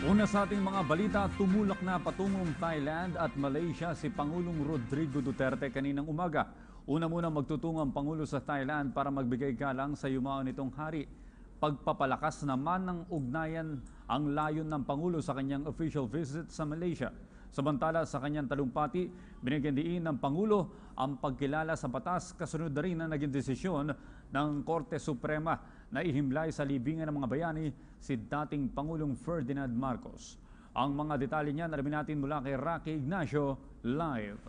Una sa ating mga balita, tumulak na patungong Thailand at Malaysia si Pangulong Rodrigo Duterte kaninang umaga. Una muna magtutungo ang Pangulo sa Thailand para magbigay galang sa yumaon nitong hari. Pagpapalakas naman ng ugnayan ang layon ng Pangulo sa kanyang official visit sa Malaysia. Samantala sa kanyang talumpati, binigyan diin ng Pangulo ang pagkilala sa batas kasunod na rin na naging desisyon ng Korte Suprema na ihimlay sa libingan ng mga bayani si dating Pangulong Ferdinand Marcos. Ang mga detalye niyan alamin natin mula kay Rocky Ignacio live.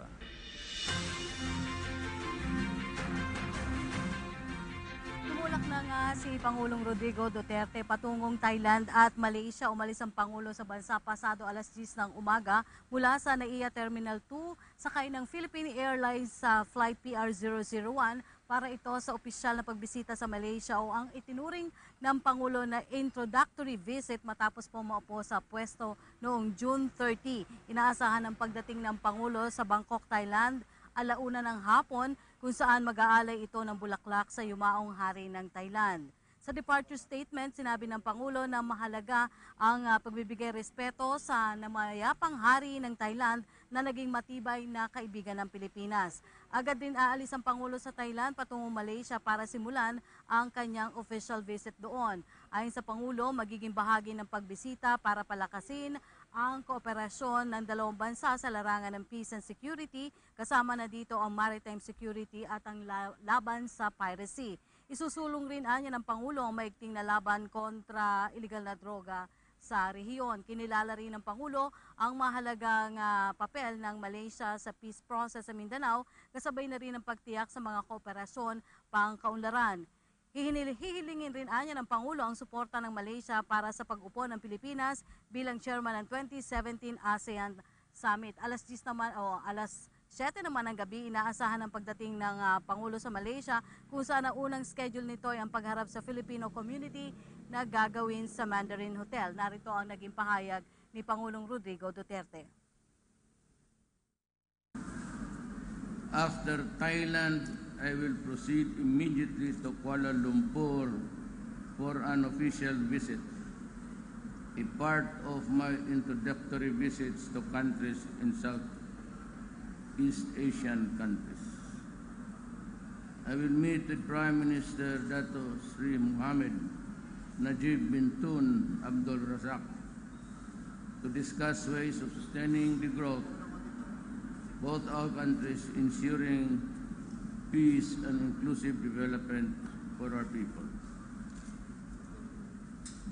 Tumulak na nga si Pangulong Rodrigo Duterte patungong Thailand at Malaysia. Umalis ang Pangulo sa bansa pasado alas 10 ng umaga mula sa NAIA Terminal 2 sakay ng Philippine Airlines sa Flight PR001 para ito sa opisyal na pagbisita sa Malaysia o ang itinuring ng Pangulo na introductory visit matapos pumaupo sa pwesto noong June 30. Inaasahan ang pagdating ng Pangulo sa Bangkok, Thailand, alauna ng hapon kung saan mag-aalay ito ng bulaklak sa yumaong hari ng Thailand. Sa departure statement, sinabi ng Pangulo na mahalaga ang pagbibigay respeto sa namayapang hari ng Thailand na naging matibay na kaibigan ng Pilipinas. Agad din aalis ang Pangulo sa Thailand patungong Malaysia para simulan ang kanyang official visit doon. Ayon sa Pangulo, magiging bahagi ng pagbisita para palakasin ang kooperasyon ng dalawang bansa sa larangan ng peace and security, kasama na dito ang maritime security at ang laban sa piracy. Isusulong rin anya ng Pangulo ang maigting na laban kontra iligal na droga sa rehiyon. Kinilala rin ng Pangulo ang mahalagang papel ng Malaysia sa peace process sa Mindanao, kasabay na rin ang pagtiyak sa mga kooperasyon pangkaunlaran. Hihilingin rin anya ng Pangulo ang suporta ng Malaysia para sa pag-upo ng Pilipinas bilang chairman ng 2017 ASEAN Summit. Alas 7 naman ng gabi, inaasahan ang pagdating ng Pangulo sa Malaysia kung saan ang unang schedule nito ay ang pagharap sa Filipino community na gagawin sa Mandarin Hotel. Narito ang naging pahayag ni Pangulong Rodrigo Duterte. After Thailand, I will proceed immediately to Kuala Lumpur for an official visit, a part of my introductory visits to countries in Southeast Asian countries. I will meet with Prime Minister Dato Sri Mohammed Najib bin Tun Abdul Razak to discuss ways of sustaining the growth both our countries, ensuring peace and inclusive development for our people.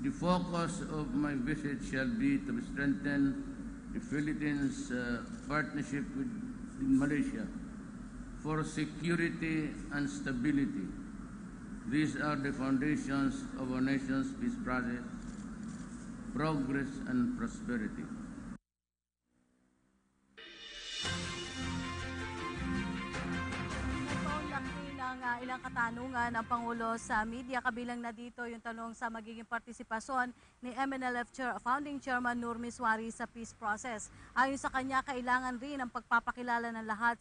The focus of my visit shall be to strengthen the Philippines' partnership with Malaysia for security and stability. These are the foundations of our nation's peace process, progress and prosperity. Ilang katanungan ng Pangulo sa media, kabilang na dito yung tanong sa magiging partisipasyon ni MNLF Founding Chairman Nur Miswari sa peace process. Ayon sa kanya, kailangan rin ang pagpapakilala ng lahat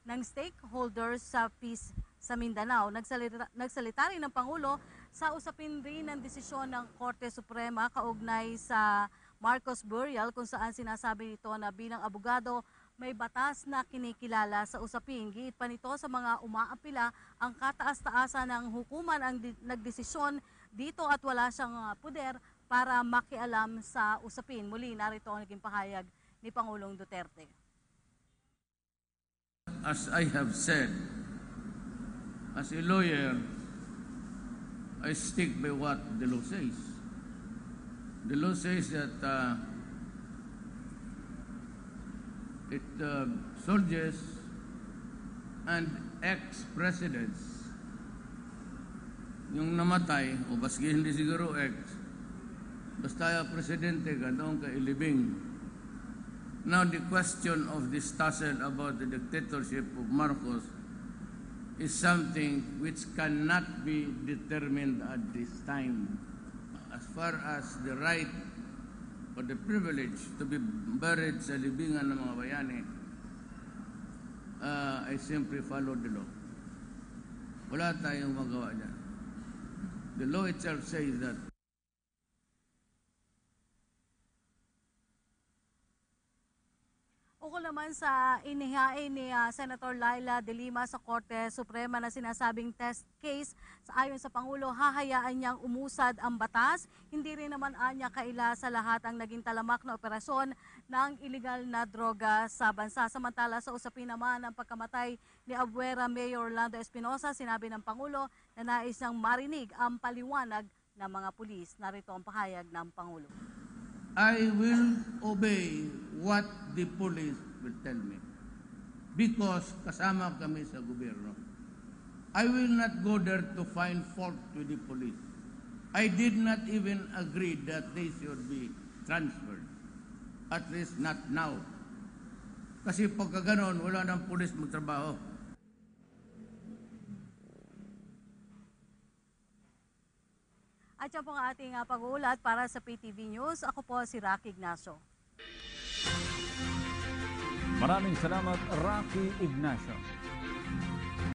ng stakeholders sa peace sa Mindanao. Nagsalita rin ng Pangulo sa usapin rin ng desisyon ng Korte Suprema kaugnay sa Marcos burial, kung saan sinasabi nito na bilang abogado may batas na kinikilala sa usapin. Giit pa nito sa mga umaapila ang kataas-taasan ng hukuman ang nagdesisyon dito at wala siyang puder para makialam sa usapin. Muli, narito ang naging pahayag ni Pangulong Duterte. As I have said, as a lawyer, I stick by what the law says. The law says that soldiers and ex-presidents, yung namatay, o baski hindi siguro ex, basta presidente ka, doon ka ilibing. Now the question of this tussle about the dictatorship of Marcos is something which cannot be determined at this time. As far as the right or the privilege to be buried sa libingan ng mga bayani, I simply follow the law. Wala tayong magawa dyan. The law itself says that Ukol naman sa inihain ni Senator Laila de Lima sa Korte Suprema na sinasabing test case, ayon sa Pangulo, hahayaan niyang umusad ang batas. Hindi rin naman anya kaila sa lahat ang naging talamak na operasyon ng iligal na droga sa bansa. Samantala sa usapin naman ng pagkamatay ni Abuera Mayor Orlando Espinosa, sinabi ng Pangulo na nais niyang marinig ang paliwanag ng mga pulis. Narito ang pahayag ng Pangulo. I will obey what the police will tell me because kasama kami sa gobyerno. I will not go there to find fault with the police. I did not even agree that they should be transferred. At least not now. Kasi pagka ganon, wala nang pulis magtrabaho. At yan po ang ating pag-uulat para sa PTV News. Ako po si Rocky Ignacio. Maraming salamat, Rocky Ignacio.